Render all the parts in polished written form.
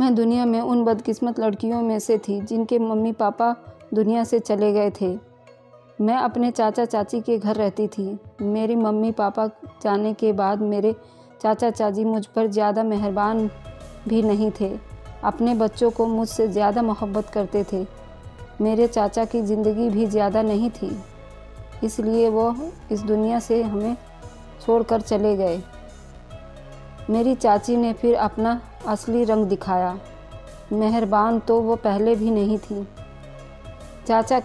मैं दुनिया में उन बदकिस्मत लड़कियों में से थी जिनके मम्मी पापा दुनिया से चले गए थे। मैं अपने चाचा चाची के घर रहती थी। मेरी मम्मी पापा जाने के बाद मेरे चाचा चाची मुझ पर ज़्यादा मेहरबान भी नहीं थे। अपने बच्चों को मुझसे ज़्यादा मोहब्बत करते थे। मेरे चाचा की ज़िंदगी भी ज़्यादा नहीं थी, इसलिए वो इस दुनिया से हमें छोड़कर चले गए। मेरी चाची ने फिर अपना असली रंग दिखाया। मेहरबान तो वो पहले भी नहीं थी। चाचा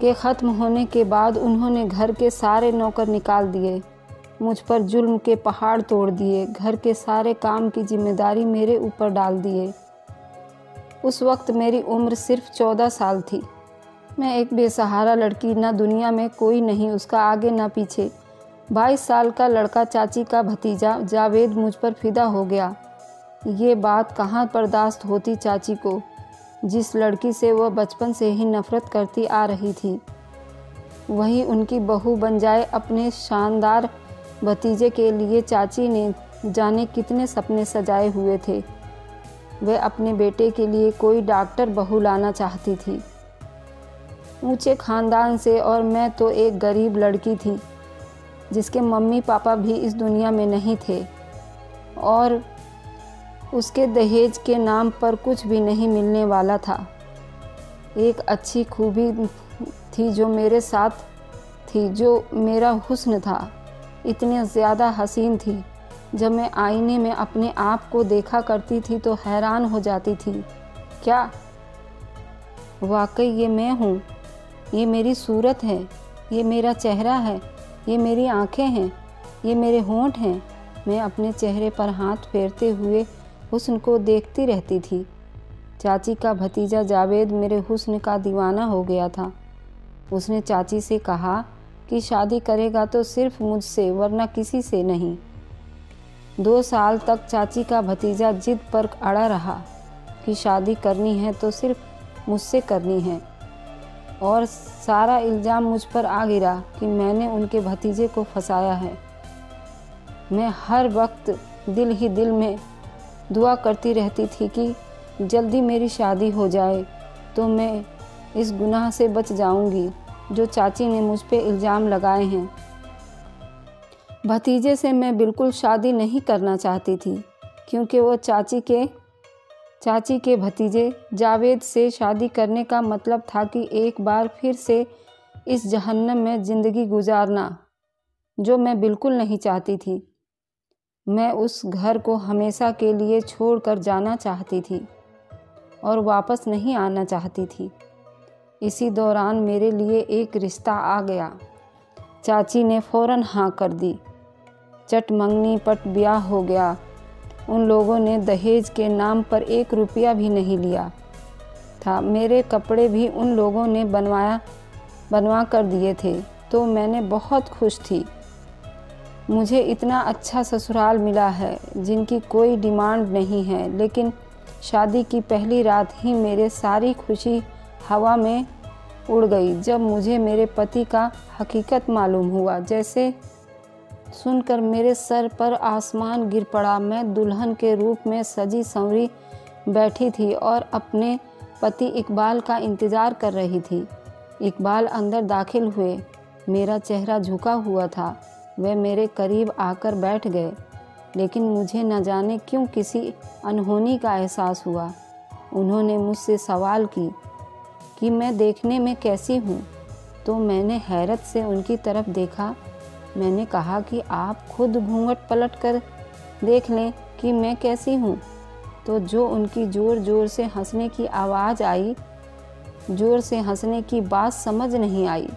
के ख़त्म होने के बाद उन्होंने घर के सारे नौकर निकाल दिए, मुझ पर जुल्म के पहाड़ तोड़ दिए, घर के सारे काम की जिम्मेदारी मेरे ऊपर डाल दिए। उस वक्त मेरी उम्र सिर्फ 14 साल थी। मैं एक बेसहारा लड़की, ना दुनिया में कोई नहीं, उसका आगे ना पीछे। 22 साल का लड़का, चाची का भतीजा जावेद, मुझ पर फिदा हो गया। ये बात कहाँ बर्दाश्त होती चाची को, जिस लड़की से वह बचपन से ही नफ़रत करती आ रही थी, वही उनकी बहू बन जाए। अपने शानदार भतीजे के लिए चाची ने जाने कितने सपने सजाए हुए थे। वह अपने बेटे के लिए कोई डॉक्टर बहू लाना चाहती थी, ऊंचे ख़ानदान से, और मैं तो एक गरीब लड़की थी जिसके मम्मी पापा भी इस दुनिया में नहीं थे और उसके दहेज के नाम पर कुछ भी नहीं मिलने वाला था। एक अच्छी खूबी थी जो मेरे साथ थी, जो मेरा हुस्न था। इतनी ज़्यादा हसीन थी, जब मैं आईने में अपने आप को देखा करती थी तो हैरान हो जाती थी। क्या वाकई ये मैं हूँ? ये मेरी सूरत है, ये मेरा चेहरा है, ये मेरी आँखें हैं, ये मेरे होंठ हैं। मैं अपने चेहरे पर हाथ फेरते हुए हुस्न को देखती रहती थी। चाची का भतीजा जावेद मेरे हुस्न का दीवाना हो गया था। उसने चाची से कहा कि शादी करेगा तो सिर्फ मुझसे, वरना किसी से नहीं। 2 साल तक चाची का भतीजा जिद पर अड़ा रहा कि शादी करनी है तो सिर्फ मुझसे करनी है, और सारा इल्ज़ाम मुझ पर आ गिरा कि मैंने उनके भतीजे को फंसाया है। मैं हर वक्त दिल ही दिल में दुआ करती रहती थी कि जल्दी मेरी शादी हो जाए तो मैं इस गुनाह से बच जाऊंगी जो चाची ने मुझ पे इल्ज़ाम लगाए हैं। भतीजे से मैं बिल्कुल शादी नहीं करना चाहती थी, क्योंकि वो चाची के भतीजे जावेद से शादी करने का मतलब था कि एक बार फिर से इस जहन्नम में ज़िंदगी गुजारना, जो मैं बिल्कुल नहीं चाहती थी। मैं उस घर को हमेशा के लिए छोड़कर जाना चाहती थी और वापस नहीं आना चाहती थी। इसी दौरान मेरे लिए एक रिश्ता आ गया। चाची ने फ़ौरन हाँ कर दी। चट मंगनी पट ब्याह हो गया। उन लोगों ने दहेज के नाम पर 1 रुपया भी नहीं लिया था। मेरे कपड़े भी उन लोगों ने बनवा कर दिए थे, तो मैंने बहुत खुश थी। मुझे इतना अच्छा ससुराल मिला है जिनकी कोई डिमांड नहीं है, लेकिन शादी की पहली रात ही मेरे सारी खुशी हवा में उड़ गई जब मुझे मेरे पति का हकीकत मालूम हुआ। जैसे सुनकर मेरे सर पर आसमान गिर पड़ा। मैं दुल्हन के रूप में सजी संवरी बैठी थी और अपने पति इकबाल का इंतज़ार कर रही थी। इकबाल अंदर दाखिल हुए। मेरा चेहरा झुका हुआ था। वे मेरे करीब आकर बैठ गए, लेकिन मुझे न जाने क्यों किसी अनहोनी का एहसास हुआ। उन्होंने मुझसे सवाल की कि मैं देखने में कैसी हूँ, तो मैंने हैरत से उनकी तरफ देखा। मैंने कहा कि आप खुद घूंघट पलट कर देख लें कि मैं कैसी हूँ। तो जो उनकी ज़ोर ज़ोर से हंसने की आवाज़ आई, ज़ोर से हंसने की बात समझ नहीं आई।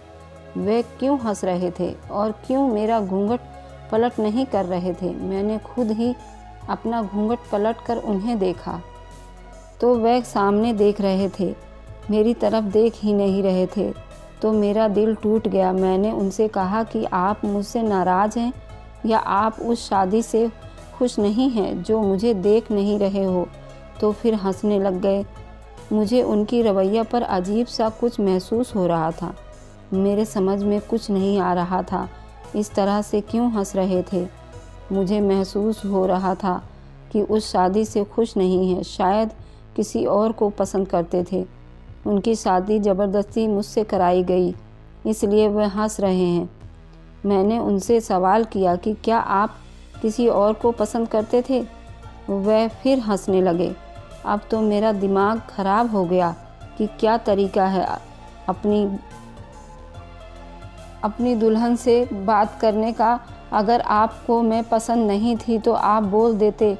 वे क्यों हंस रहे थे और क्यों मेरा घूंघट पलट नहीं कर रहे थे। मैंने खुद ही अपना घूंघट पलट कर उन्हें देखा तो वे सामने देख रहे थे, मेरी तरफ देख ही नहीं रहे थे। तो मेरा दिल टूट गया। मैंने उनसे कहा कि आप मुझसे नाराज़ हैं या आप उस शादी से खुश नहीं हैं जो मुझे देख नहीं रहे हो। तो फिर हंसने लग गए। मुझे उनकी रवैया पर अजीब सा कुछ महसूस हो रहा था। मेरे समझ में कुछ नहीं आ रहा था इस तरह से क्यों हंस रहे थे। मुझे महसूस हो रहा था कि उस शादी से खुश नहीं है, शायद किसी और को पसंद करते थे। उनकी शादी ज़बरदस्ती मुझसे कराई गई, इसलिए वह हंस रहे हैं। मैंने उनसे सवाल किया कि क्या आप किसी और को पसंद करते थे? वह फिर हंसने लगे। अब तो मेरा दिमाग खराब हो गया कि क्या तरीका है अपनी दुल्हन से बात करने का। अगर आपको मैं पसंद नहीं थी तो आप बोल देते।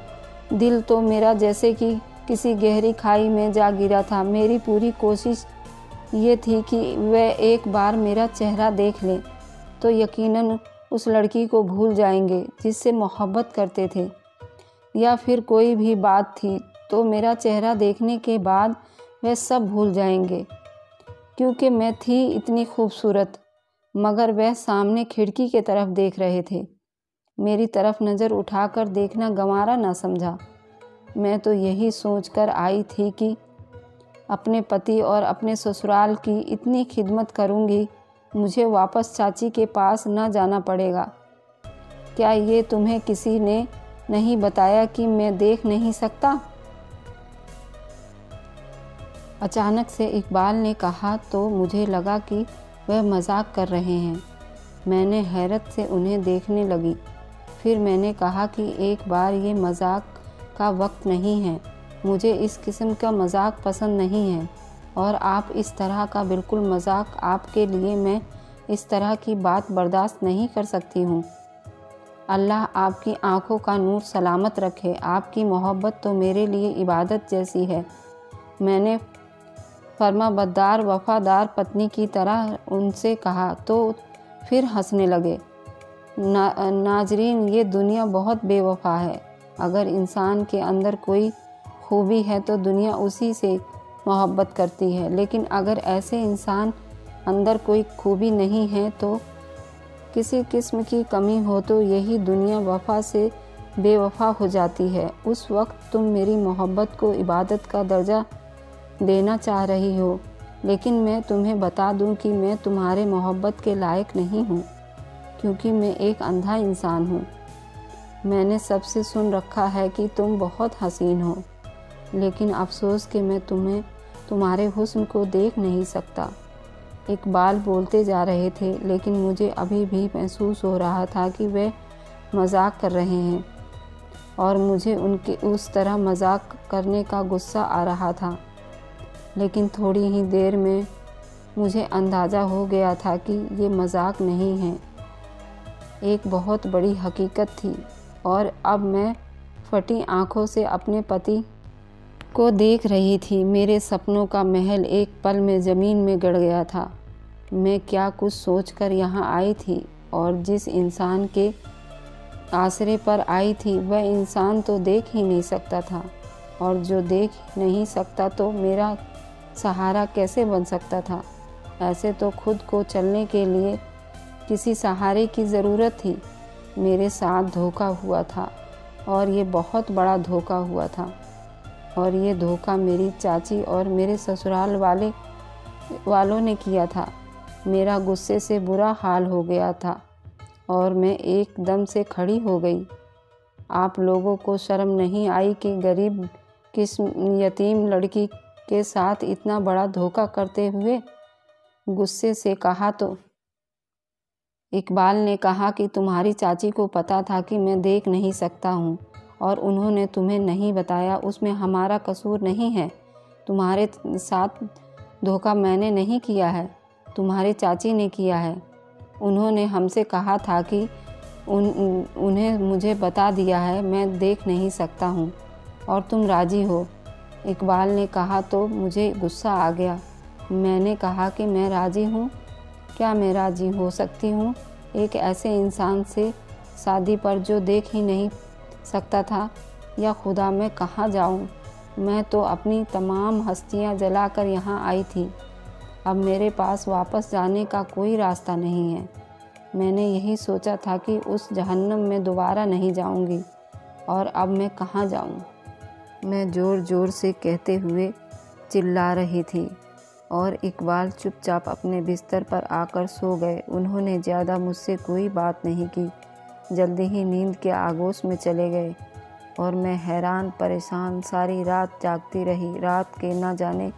दिल तो मेरा जैसे कि किसी गहरी खाई में जा गिरा था। मेरी पूरी कोशिश ये थी कि वह एक बार मेरा चेहरा देख लें तो यकीनन उस लड़की को भूल जाएंगे जिससे मोहब्बत करते थे, या फिर कोई भी बात थी तो मेरा चेहरा देखने के बाद वह सब भूल जाएंगे, क्योंकि मैं थी इतनी खूबसूरत। मगर वह सामने खिड़की के तरफ देख रहे थे। मेरी तरफ नज़र उठाकर देखना गंवारा ना समझा। मैं तो यही सोचकर आई थी कि अपने पति और अपने ससुराल की इतनी खिदमत करूंगी, मुझे वापस चाची के पास न जाना पड़ेगा। क्या ये तुम्हें किसी ने नहीं बताया कि मैं देख नहीं सकता? अचानक से इकबाल ने कहा तो मुझे लगा कि वह मजाक कर रहे हैं। मैंने हैरत से उन्हें देखने लगी। फिर मैंने कहा कि एक बार ये मजाक का वक्त नहीं है। मुझे इस किस्म का मजाक पसंद नहीं है और आप इस तरह का बिल्कुल मजाक, आपके लिए मैं इस तरह की बात बर्दाश्त नहीं कर सकती हूँ। अल्लाह आपकी आंखों का नूर सलामत रखे। आपकी मोहब्बत तो मेरे लिए इबादत जैसी है। मैंने फर्माबरदार वफादार पत्नी की तरह उनसे कहा तो फिर हंसने लगे। नाजरीन, ये दुनिया बहुत बेवफा है। अगर इंसान के अंदर कोई खूबी है तो दुनिया उसी से मोहब्बत करती है, लेकिन अगर ऐसे इंसान अंदर कोई खूबी नहीं है तो किसी किस्म की कमी हो तो यही दुनिया वफा से बेवफा हो जाती है। उस वक्त तुम मेरी मोहब्बत को इबादत का दर्जा देना चाह रही हो, लेकिन मैं तुम्हें बता दूं कि मैं तुम्हारे मोहब्बत के लायक नहीं हूँ, क्योंकि मैं एक अंधा इंसान हूँ। मैंने सबसे सुन रखा है कि तुम बहुत हसीन हो, लेकिन अफसोस कि मैं तुम्हारे हुस्न को देख नहीं सकता। इकबाल बोलते जा रहे थे, लेकिन मुझे अभी भी महसूस हो रहा था कि वे मजाक कर रहे हैं और मुझे उनके उस तरह मजाक करने का गुस्सा आ रहा था। लेकिन थोड़ी ही देर में मुझे अंदाज़ा हो गया था कि ये मजाक नहीं है, एक बहुत बड़ी हकीकत थी। और अब मैं फटी आंखों से अपने पति को देख रही थी। मेरे सपनों का महल एक पल में ज़मीन में गड़ गया था। मैं क्या कुछ सोचकर यहाँ आई थी, और जिस इंसान के आसरे पर आई थी वह इंसान तो देख ही नहीं सकता था, और जो देख नहीं सकता तो मेरा सहारा कैसे बन सकता था। ऐसे तो खुद को चलने के लिए किसी सहारे की ज़रूरत थी। मेरे साथ धोखा हुआ था, और ये बहुत बड़ा धोखा हुआ था। और ये धोखा मेरी चाची और मेरे ससुराल वालों ने किया था। मेरा गुस्से से बुरा हाल हो गया था और मैं एकदम से खड़ी हो गई। आप लोगों को शर्म नहीं आई कि गरीब यतीम लड़की के साथ इतना बड़ा धोखा करते हुए? गुस्से से कहा तो इकबाल ने कहा कि तुम्हारी चाची को पता था कि मैं देख नहीं सकता हूँ और उन्होंने तुम्हें नहीं बताया, उसमें हमारा कसूर नहीं है। तुम्हारे साथ धोखा मैंने नहीं किया है, तुम्हारी चाची ने किया है। उन्होंने हमसे कहा था कि उन्हें मुझे बता दिया है मैं देख नहीं सकता हूँ और तुम राज़ी हो। इकबाल ने कहा तो मुझे गुस्सा आ गया। मैंने कहा कि मैं राज़ी हूँ। क्या मैं राज़ी हो सकती हूँ एक ऐसे इंसान से शादी पर जो देख ही नहीं सकता था? या खुदा, मैं कहाँ जाऊँ? मैं तो अपनी तमाम हस्तियाँ जलाकर यहाँ आई थी। अब मेरे पास वापस जाने का कोई रास्ता नहीं है। मैंने यही सोचा था कि उस जहन्नम में दोबारा नहीं जाऊँगी, और अब मैं कहाँ जाऊँ? मैं ज़ोर ज़ोर से कहते हुए चिल्ला रही थी और इकबाल चुपचाप अपने बिस्तर पर आकर सो गए। उन्होंने ज़्यादा मुझसे कोई बात नहीं की, जल्दी ही नींद के आगोश में चले गए। और मैं हैरान परेशान सारी रात जागती रही। रात के न जाने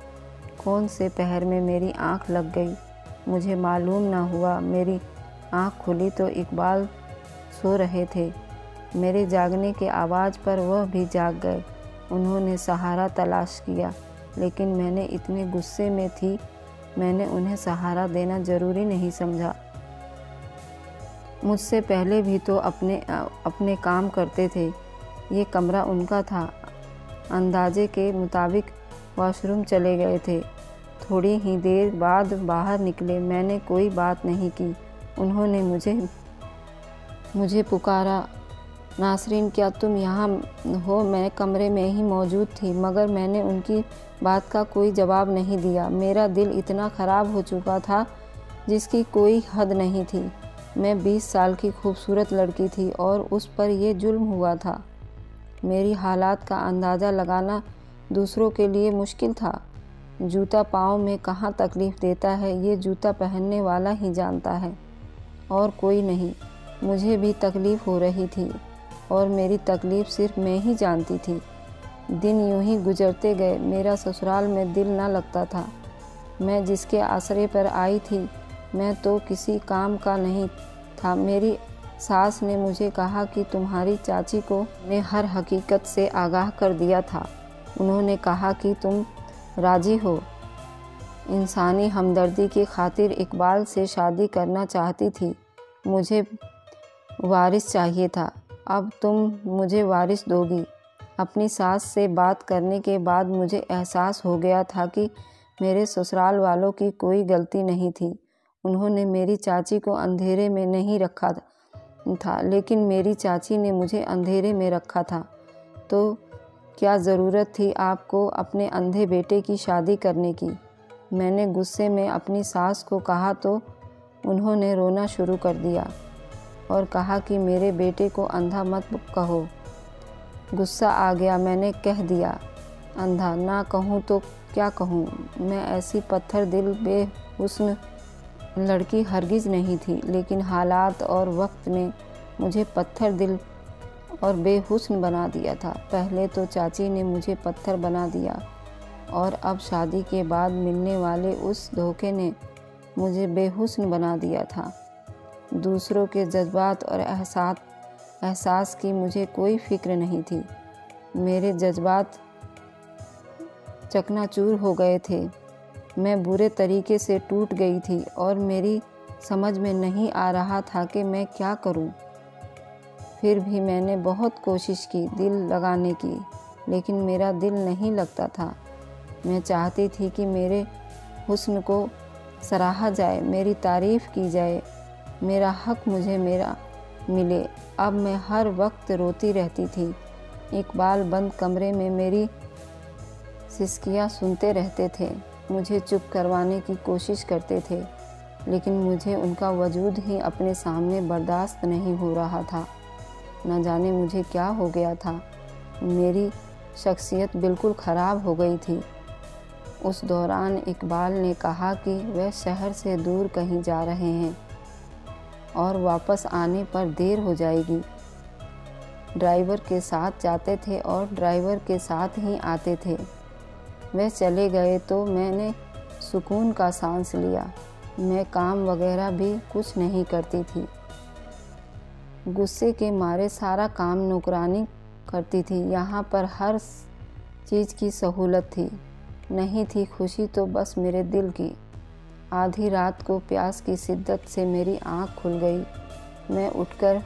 कौन से पहर में मेरी आँख लग गई, मुझे मालूम न हुआ। मेरी आँख खुली तो इकबाल सो रहे थे। मेरे जागने के आवाज़ पर वह भी जाग गए। उन्होंने सहारा तलाश किया, लेकिन मैंने इतने गुस्से में थी, मैंने उन्हें सहारा देना ज़रूरी नहीं समझा। मुझसे पहले भी तो अपने काम करते थे। ये कमरा उनका था। अंदाजे के मुताबिक वॉशरूम चले गए थे। थोड़ी ही देर बाद बाहर निकले। मैंने कोई बात नहीं की। उन्होंने मुझे पुकारा, नासरीन क्या तुम यहाँ हो? मैं कमरे में ही मौजूद थी, मगर मैंने उनकी बात का कोई जवाब नहीं दिया। मेरा दिल इतना ख़राब हो चुका था जिसकी कोई हद नहीं थी। मैं 20 साल की खूबसूरत लड़की थी और उस पर यह जुल्म हुआ था। मेरी हालात का अंदाज़ा लगाना दूसरों के लिए मुश्किल था। जूता पाँव में कहाँ तकलीफ़ देता है, ये जूता पहनने वाला ही जानता है और कोई नहीं। मुझे भी तकलीफ़ हो रही थी और मेरी तकलीफ़ सिर्फ मैं ही जानती थी। दिन यूं ही गुजरते गए। मेरा ससुराल में दिल न लगता था। मैं जिसके आसरे पर आई थी, मैं तो किसी काम का नहीं था। मेरी सास ने मुझे कहा कि तुम्हारी चाची को ने हर हकीकत से आगाह कर दिया था। उन्होंने कहा कि तुम राजी हो। इंसानी हमदर्दी की खातिर इकबाल से शादी करना चाहती थी। मुझे वारिस चाहिए था। अब तुम मुझे वारिस दोगी। अपनी सास से बात करने के बाद मुझे एहसास हो गया था कि मेरे ससुराल वालों की कोई गलती नहीं थी। उन्होंने मेरी चाची को अंधेरे में नहीं रखा था, लेकिन मेरी चाची ने मुझे अंधेरे में रखा था। तो क्या ज़रूरत थी आपको अपने अंधे बेटे की शादी करने की? मैंने गुस्से में अपनी सास को कहा तो उन्होंने रोना शुरू कर दिया और कहा कि मेरे बेटे को अंधा मत कहो। गुस्सा आ गया। मैंने कह दिया, अंधा ना कहूँ तो क्या कहूँ? मैं ऐसी पत्थर दिल बेहुस्न लड़की हरगिज़ नहीं थी, लेकिन हालात और वक्त ने मुझे पत्थर दिल और बेहुस्न बना दिया था। पहले तो चाची ने मुझे पत्थर बना दिया और अब शादी के बाद मिलने वाले उस धोखे ने मुझे बेहुस्न बना दिया था। दूसरों के जज्बात और एहसास की मुझे कोई फ़िक्र नहीं थी। मेरे जज्बात चकनाचूर हो गए थे। मैं बुरे तरीके से टूट गई थी और मेरी समझ में नहीं आ रहा था कि मैं क्या करूं। फिर भी मैंने बहुत कोशिश की दिल लगाने की, लेकिन मेरा दिल नहीं लगता था। मैं चाहती थी कि मेरे हुस्न को सराहा जाए, मेरी तारीफ़ की जाए, मेरा हक मुझे मेरा मिले। अब मैं हर वक्त रोती रहती थी। इकबाल बंद कमरे में मेरी सिसकियाँ सुनते रहते थे, मुझे चुप करवाने की कोशिश करते थे, लेकिन मुझे उनका वजूद ही अपने सामने बर्दाश्त नहीं हो रहा था। न जाने मुझे क्या हो गया था। मेरी शख्सियत बिल्कुल ख़राब हो गई थी। उस दौरान इकबाल ने कहा कि वह शहर से दूर कहीं जा रहे हैं और वापस आने पर देर हो जाएगी। ड्राइवर के साथ जाते थे और ड्राइवर के साथ ही आते थे। वह चले गए तो मैंने सुकून का सांस लिया। मैं काम वगैरह भी कुछ नहीं करती थी। गुस्से के मारे सारा काम नौकरानी करती थी। यहाँ पर हर चीज़ की सहूलत थी। नहीं थी खुशी तो बस मेरे दिल की। आधी रात को प्यास की शिद्दत से मेरी आँख खुल गई। मैं उठकर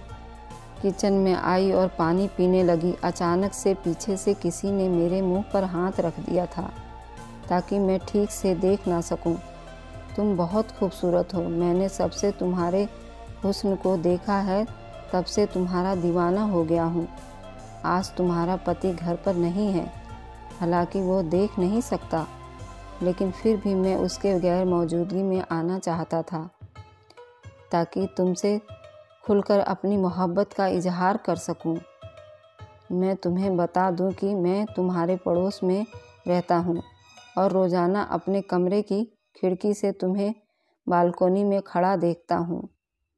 किचन में आई और पानी पीने लगी। अचानक से पीछे से किसी ने मेरे मुंह पर हाथ रख दिया था ताकि मैं ठीक से देख ना सकूं। तुम बहुत खूबसूरत हो। मैंने सबसे तुम्हारे हुस्न को देखा है, तब से तुम्हारा दीवाना हो गया हूँ। आज तुम्हारा पति घर पर नहीं है, हालांकि वो देख नहीं सकता, लेकिन फिर भी मैं उसके गैर मौजूदगी में आना चाहता था ताकि तुमसे खुलकर अपनी मोहब्बत का इजहार कर सकूं। मैं तुम्हें बता दूं कि मैं तुम्हारे पड़ोस में रहता हूं और रोज़ाना अपने कमरे की खिड़की से तुम्हें बालकोनी में खड़ा देखता हूं।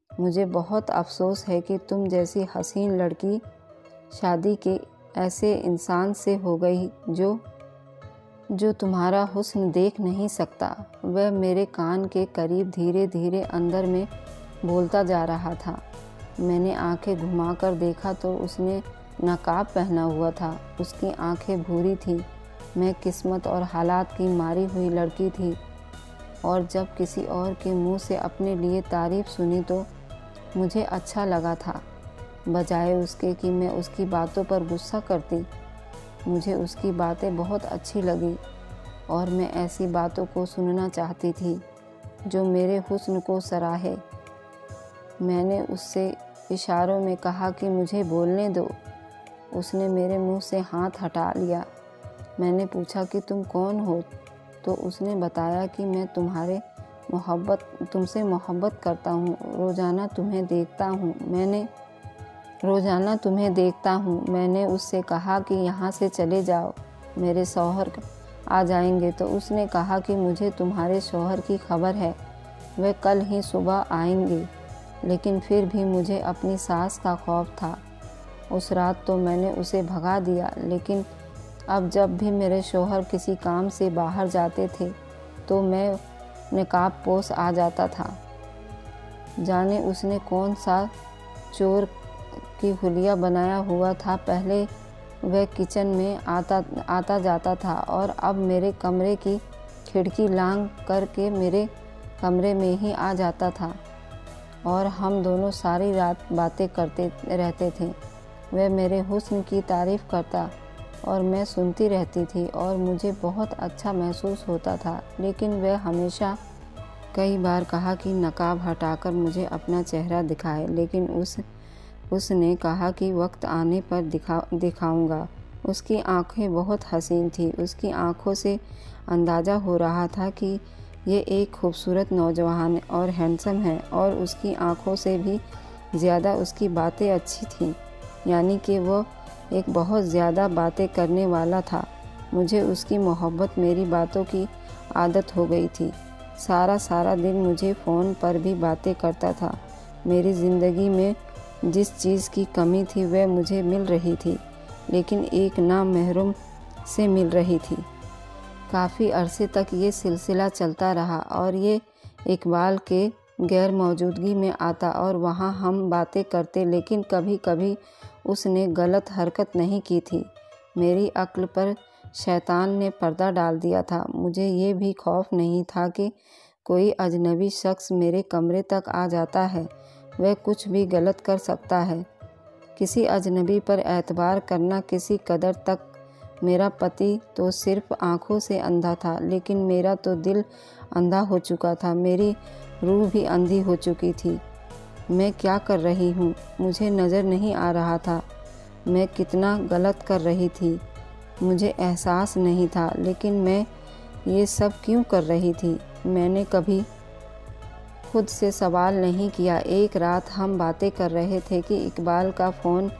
मुझे बहुत अफसोस है कि तुम जैसी हसीन लड़की शादी के ऐसे इंसान से हो गई जो तुम्हारा हुस्न देख नहीं सकता। वह मेरे कान के करीब धीरे धीरे अंदर में बोलता जा रहा था। मैंने आंखें घुमाकर देखा तो उसने नकाब पहना हुआ था। उसकी आंखें भूरी थी। मैं किस्मत और हालात की मारी हुई लड़की थी, और जब किसी और के मुंह से अपने लिए तारीफ़ सुनी तो मुझे अच्छा लगा था, बजाय उसके कि मैं उसकी बातों पर गुस्सा करती। मुझे उसकी बातें बहुत अच्छी लगी और मैं ऐसी बातों को सुनना चाहती थी जो मेरे हुस्न को सराहे। मैंने उससे इशारों में कहा कि मुझे बोलने दो। उसने मेरे मुंह से हाथ हटा लिया। मैंने पूछा कि तुम कौन हो, तो उसने बताया कि मैं तुमसे मोहब्बत करता हूँ। रोज़ाना तुम्हें देखता हूँ। मैंने उससे कहा कि यहाँ से चले जाओ, मेरे शौहर आ जाएंगे। तो उसने कहा कि मुझे तुम्हारे शौहर की खबर है, वे कल ही सुबह आएंगे। लेकिन फिर भी मुझे अपनी सास का खौफ था। उस रात तो मैंने उसे भगा दिया, लेकिन अब जब भी मेरे शौहर किसी काम से बाहर जाते थे तो मैं नकाब पोस आ जाता था। जाने उसने कौन सा चोर की हुलिया बनाया हुआ था। पहले वह किचन में आता जाता था और अब मेरे कमरे की खिड़की लांघ करके मेरे कमरे में ही आ जाता था, और हम दोनों सारी रात बातें करते रहते थे। वह मेरे हुस्न की तारीफ़ करता और मैं सुनती रहती थी और मुझे बहुत अच्छा महसूस होता था। लेकिन वह हमेशा कई बार कहा कि नकाब हटाकर मुझे अपना चेहरा दिखाए, लेकिन उसने कहा कि वक्त आने पर दिखाऊंगा। उसकी आंखें बहुत हसीन थी। उसकी आंखों से अंदाज़ा हो रहा था कि ये एक खूबसूरत नौजवान और हैंडसम है, और उसकी आंखों से भी ज़्यादा उसकी बातें अच्छी थीं, यानी कि वो एक बहुत ज़्यादा बातें करने वाला था। मुझे उसकी मोहब्बत, मेरी बातों की आदत हो गई थी। सारा दिन मुझे फ़ोन पर भी बातें करता था। मेरी ज़िंदगी में जिस चीज़ की कमी थी वह मुझे मिल रही थी, लेकिन एक नामहरम से मिल रही थी। काफ़ी अरसे तक ये सिलसिला चलता रहा और ये इकबाल के गैर मौजूदगी में आता और वहाँ हम बातें करते, लेकिन कभी कभी उसने गलत हरकत नहीं की थी। मेरी अक्ल पर शैतान ने पर्दा डाल दिया था। मुझे ये भी खौफ नहीं था कि कोई अजनबी शख्स मेरे कमरे तक आ जाता है। वह कुछ भी गलत कर सकता है। किसी अजनबी पर एतबार करना किसी कदर तक। मेरा पति तो सिर्फ आंखों से अंधा था, लेकिन मेरा तो दिल अंधा हो चुका था। मेरी रूह भी अंधी हो चुकी थी। मैं क्या कर रही हूँ, मुझे नज़र नहीं आ रहा था। मैं कितना गलत कर रही थी, मुझे एहसास नहीं था। लेकिन मैं ये सब क्यों कर रही थी, मैंने कभी खुद से सवाल नहीं किया। एक रात हम बातें कर रहे थे कि इकबाल का फ़ोन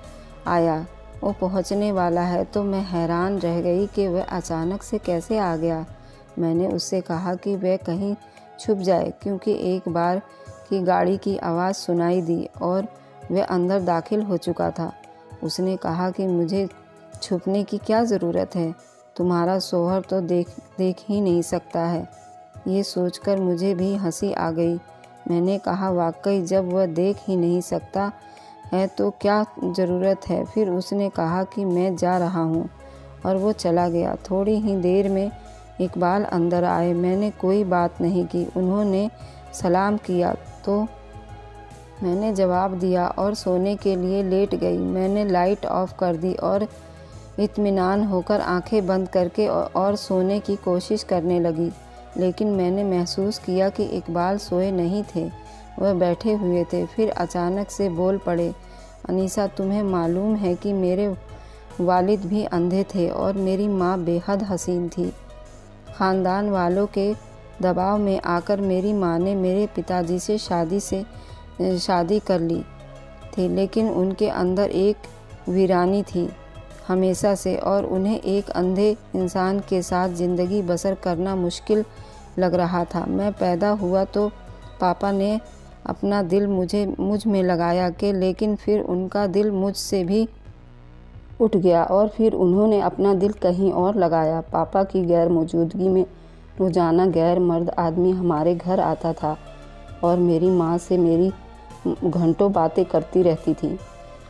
आया। वो पहुंचने वाला है, तो मैं हैरान रह गई कि वह अचानक से कैसे आ गया। मैंने उससे कहा कि वह कहीं छुप जाए, क्योंकि एक बार की गाड़ी की आवाज़ सुनाई दी और वह अंदर दाखिल हो चुका था। उसने कहा कि मुझे छुपने की क्या ज़रूरत है, तुम्हारा शौहर तो देख ही नहीं सकता है। ये सोचकर मुझे भी हंसी आ गई। मैंने कहा, वाकई जब वह देख ही नहीं सकता है तो क्या ज़रूरत है। फिर उसने कहा कि मैं जा रहा हूँ, और वो चला गया। थोड़ी ही देर में इकबाल अंदर आए। मैंने कोई बात नहीं की। उन्होंने सलाम किया तो मैंने जवाब दिया और सोने के लिए लेट गई। मैंने लाइट ऑफ कर दी और इत्मीनान होकर आंखें बंद करके और सोने की कोशिश करने लगी। लेकिन मैंने महसूस किया कि इकबाल सोए नहीं थे, वह बैठे हुए थे। फिर अचानक से बोल पड़े, अनीसा, तुम्हें मालूम है कि मेरे वालिद भी अंधे थे और मेरी माँ बेहद हसीन थी। ख़ानदान वालों के दबाव में आकर मेरी माँ ने मेरे पिताजी से शादी कर ली थी, लेकिन उनके अंदर एक वीरानी थी हमेशा से, और उन्हें एक अंधे इंसान के साथ ज़िंदगी बसर करना मुश्किल लग रहा था। मैं पैदा हुआ तो पापा ने अपना दिल मुझ में लगाया कि, लेकिन फिर उनका दिल उठ गया और फिर उन्होंने अपना दिल कहीं और लगाया। पापा की गैर मौजूदगी में रोज़ाना गैर मर्द आदमी हमारे घर आता था और मेरी माँ से मेरी घंटों बातें करती रहती थी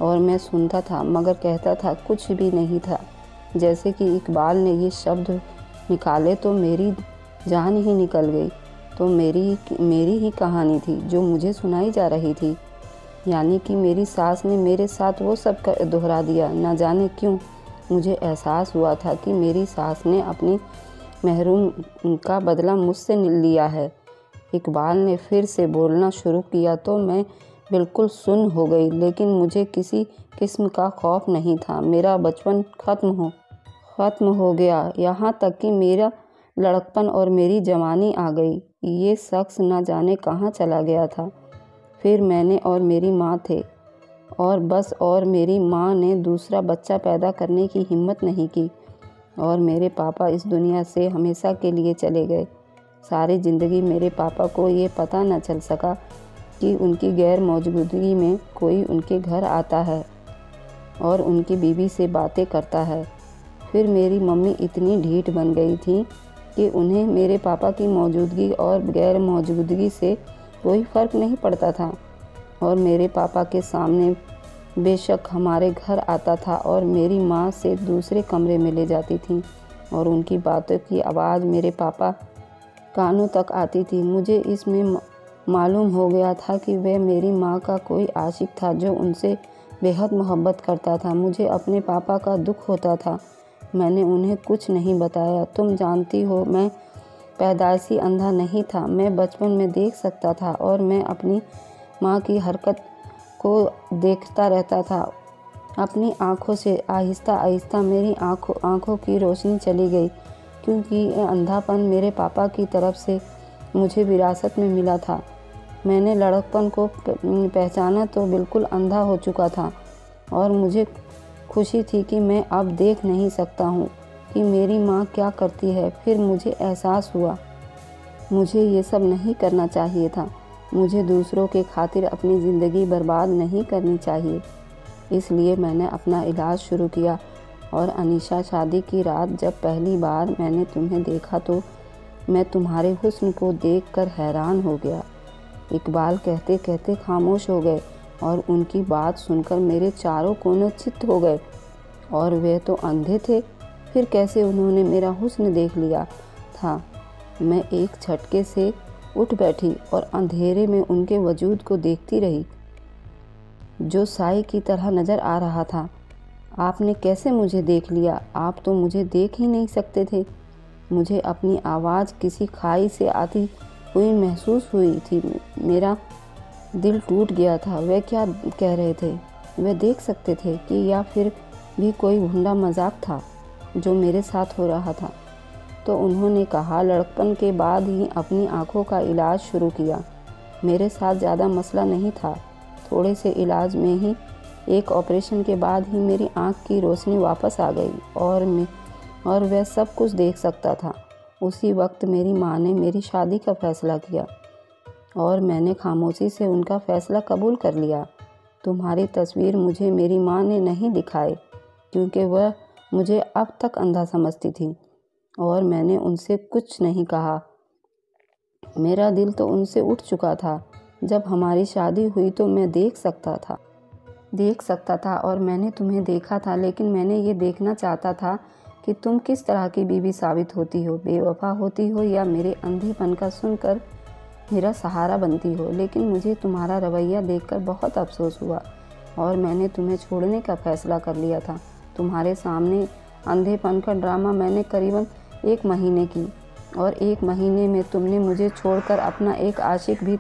और मैं सुनता था, मगर कहता था कुछ भी नहीं था। जैसे कि इकबाल ने ये शब्द निकाले तो मेरी जान ही निकल गई। तो मेरी ही कहानी थी जो मुझे सुनाई जा रही थी, यानी कि मेरी सास ने मेरे साथ वो सब दोहरा दिया। न जाने क्यों मुझे एहसास हुआ था कि मेरी सास ने अपनी महरूम का बदला मुझसे लिया है। इकबाल ने फिर से बोलना शुरू किया तो मैं बिल्कुल सुन्न हो गई, लेकिन मुझे किसी किस्म का खौफ नहीं था। मेरा बचपन ख़त्म हो गया, यहाँ तक कि मेरा लड़कपन और मेरी जवानी आ गई। ये शख्स न जाने कहाँ चला गया था। फिर मैंने और मेरी माँ थे और बस, और मेरी माँ ने दूसरा बच्चा पैदा करने की हिम्मत नहीं की और मेरे पापा इस दुनिया से हमेशा के लिए चले गए। सारी ज़िंदगी मेरे पापा को ये पता न चल सका कि उनकी गैर मौजूदगी में कोई उनके घर आता है और उनकी बीवी से बातें करता है। फिर मेरी मम्मी इतनी ढीठ बन गई थी कि उन्हें मेरे पापा की मौजूदगी और गैर मौजूदगी से कोई फ़र्क नहीं पड़ता था और मेरे पापा के सामने बेशक हमारे घर आता था और मेरी माँ से दूसरे कमरे में ले जाती थी और उनकी बातों की आवाज़ मेरे पापा कानों तक आती थी। मुझे इसमें मालूम हो गया था कि वह मेरी माँ का कोई आशिक था जो उनसे बेहद मोहब्बत करता था। मुझे अपने पापा का दुख होता था। मैंने उन्हें कुछ नहीं बताया। तुम जानती हो, मैं पैदाइशी अंधा नहीं था। मैं बचपन में देख सकता था और मैं अपनी माँ की हरकत को देखता रहता था। अपनी आँखों से आहिस्ता आहिस्ता मेरी आँखों की रोशनी चली गई, क्योंकि ये अंधापन मेरे पापा की तरफ से मुझे विरासत में मिला था। मैंने लड़कपन को पहचाना तो बिल्कुल अंधा हो चुका था और मुझे खुशी थी कि मैं अब देख नहीं सकता हूँ कि मेरी माँ क्या करती है। फिर मुझे एहसास हुआ मुझे ये सब नहीं करना चाहिए था। मुझे दूसरों के खातिर अपनी ज़िंदगी बर्बाद नहीं करनी चाहिए। इसलिए मैंने अपना इलाज शुरू किया और अनीशा, शादी की रात जब पहली बार मैंने तुम्हें देखा तो मैं तुम्हारे हुस्न को देखकर हैरान हो गया। इकबाल कहते कहते खामोश हो गए और उनकी बात सुनकर मेरे चारों कोने चित्त हो गए। और वे तो अंधे थे, फिर कैसे उन्होंने मेरा हुस्न देख लिया था। मैं एक झटके से उठ बैठी और अंधेरे में उनके वजूद को देखती रही, जो साई की तरह नज़र आ रहा था। आपने कैसे मुझे देख लिया? आप तो मुझे देख ही नहीं सकते थे। मुझे अपनी आवाज़ किसी खाई से आती हुई महसूस हुई थी। मेरा दिल टूट गया था। वे क्या कह रहे थे? वे देख सकते थे कि या फिर भी कोई भुंडा मजाक था जो मेरे साथ हो रहा था? तो उन्होंने कहा, लड़कपन के बाद ही अपनी आँखों का इलाज शुरू किया। मेरे साथ ज़्यादा मसला नहीं था। थोड़े से इलाज में ही, एक ऑपरेशन के बाद ही मेरी आँख की रोशनी वापस आ गई और वह सब कुछ देख सकता था। उसी वक्त मेरी माँ ने मेरी शादी का फ़ैसला किया और मैंने खामोशी से उनका फ़ैसला कबूल कर लिया। तुम्हारी तस्वीर मुझे मेरी माँ ने नहीं दिखाई, क्योंकि वह मुझे अब तक अंधा समझती थी और मैंने उनसे कुछ नहीं कहा। मेरा दिल तो उनसे उठ चुका था। जब हमारी शादी हुई तो मैं देख सकता था और मैंने तुम्हें देखा था, लेकिन मैंने ये देखना चाहता था कि तुम किस तरह की बीवी साबित होती हो, बेवफा होती हो या मेरे अंधेपन का सुनकर मेरा सहारा बनती हो। लेकिन मुझे तुम्हारा रवैया देखकर बहुत अफसोस हुआ और मैंने तुम्हें छोड़ने का फ़ैसला कर लिया था। तुम्हारे सामने अंधेपन का ड्रामा मैंने करीबन 1 महीने की और 1 महीने में तुमने मुझे छोड़कर अपना एक आशिक भी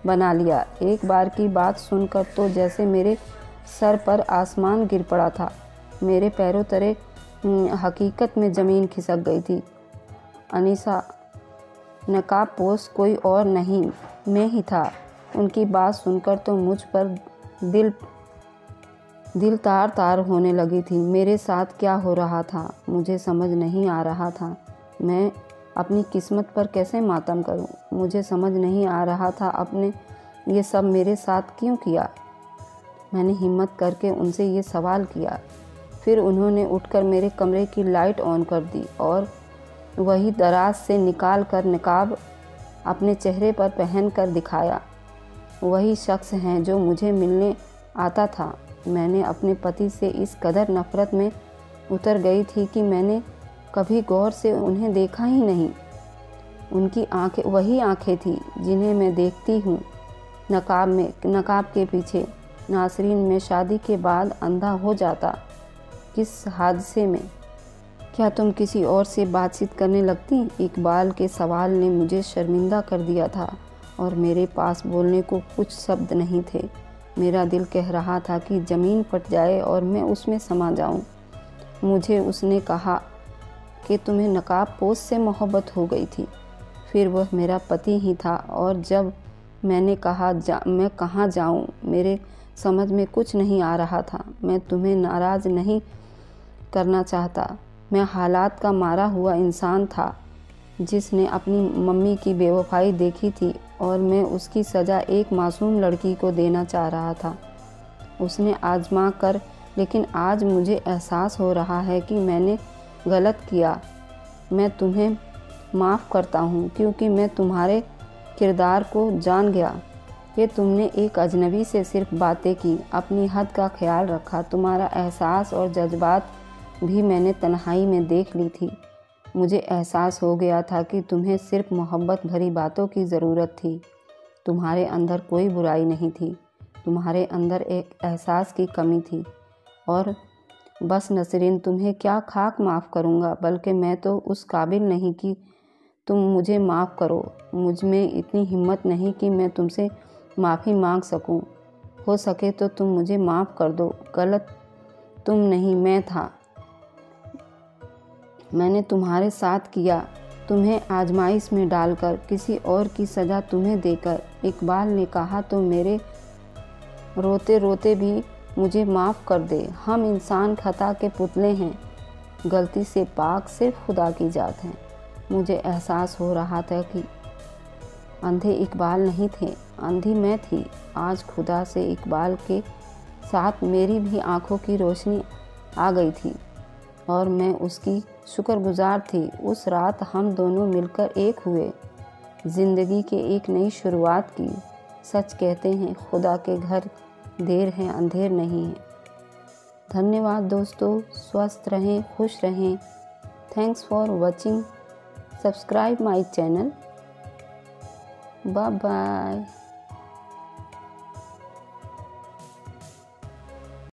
बना लिया। एक बार की बात सुनकर तो जैसे मेरे सर पर आसमान गिर पड़ा था। मेरे पैरों तले हकीकत में ज़मीन खिसक गई थी। अनीसा, नकाब पोश कोई और नहीं, मैं ही था। उनकी बात सुनकर तो मुझ पर दिल तार तार होने लगी थी। मेरे साथ क्या हो रहा था मुझे समझ नहीं आ रहा था। मैं अपनी किस्मत पर कैसे मातम करूं? मुझे समझ नहीं आ रहा था आपने ये सब मेरे साथ क्यों किया। मैंने हिम्मत करके उनसे ये सवाल किया। फिर उन्होंने उठकर मेरे कमरे की लाइट ऑन कर दी और वही दराज से निकाल कर निकाब अपने चेहरे पर पहन कर दिखाया। वही शख्स हैं जो मुझे मिलने आता था। मैंने अपने पति से इस कदर नफ़रत में उतर गई थी कि मैंने कभी गौर से उन्हें देखा ही नहीं। उनकी आंखें वही आंखें थी जिन्हें मैं देखती हूँ नकाब के पीछे। नासरीन, मैं शादी के बाद अंधा हो जाता। किस हादसे में? क्या तुम किसी और से बातचीत करने लगती? इकबाल के सवाल ने मुझे शर्मिंदा कर दिया था और मेरे पास बोलने को कुछ शब्द नहीं थे। मेरा दिल कह रहा था कि ज़मीन फट जाए और मैं उसमें समा जाऊं। मुझे उसने कहा कि तुम्हें नकाब पोश से मोहब्बत हो गई थी। फिर वह मेरा पति ही था और जब मैंने कहा मैं कहाँ जाऊँ, मेरे समझ में कुछ नहीं आ रहा था। मैं तुम्हें नाराज़ नहीं करना चाहता। मैं हालात का मारा हुआ इंसान था जिसने अपनी मम्मी की बेवफाई देखी थी और मैं उसकी सज़ा एक मासूम लड़की को देना चाह रहा था। उसने आजमा कर, लेकिन आज मुझे एहसास हो रहा है कि मैंने गलत किया। मैं तुम्हें माफ़ करता हूँ क्योंकि मैं तुम्हारे किरदार को जान गया कि तुमने एक अजनबी से सिर्फ बातें की, अपनी हद का ख्याल रखा। तुम्हारा एहसास और जज्बात भी मैंने तन्हाई में देख ली थी। मुझे एहसास हो गया था कि तुम्हें सिर्फ मोहब्बत भरी बातों की ज़रूरत थी। तुम्हारे अंदर कोई बुराई नहीं थी, तुम्हारे अंदर एक एहसास की कमी थी। और बस नसरीन, तुम्हें क्या खाक माफ़ करूँगा, बल्कि मैं तो उस काबिल नहीं कि तुम मुझे माफ़ करो। मुझ में इतनी हिम्मत नहीं कि मैं तुमसे माफ़ी मांग सकूं। हो सके तो तुम मुझे माफ़ कर दो। गलत तुम नहीं, मैं था। मैंने तुम्हारे साथ किया, तुम्हें आजमाइश में डालकर, किसी और की सज़ा तुम्हें देकर। इकबाल ने कहा तो मेरे रोते रोते भी मुझे माफ़ कर दे। हम इंसान खता के पुतले हैं, गलती से पाक सिर्फ खुदा की जात हैं। मुझे एहसास हो रहा था कि अंधे इकबाल नहीं थे, अंधी मैं थी। आज खुदा से इकबाल के साथ मेरी भी आंखों की रोशनी आ गई थी और मैं उसकी शुक्रगुजार थी। उस रात हम दोनों मिलकर एक हुए, ज़िंदगी के एक नई शुरुआत की। सच कहते हैं खुदा के घर देर है अंधेर नहीं है। धन्यवाद दोस्तों, स्वस्थ रहें, खुश रहें। Thanks for watching. Subscribe my channel. Bye bye.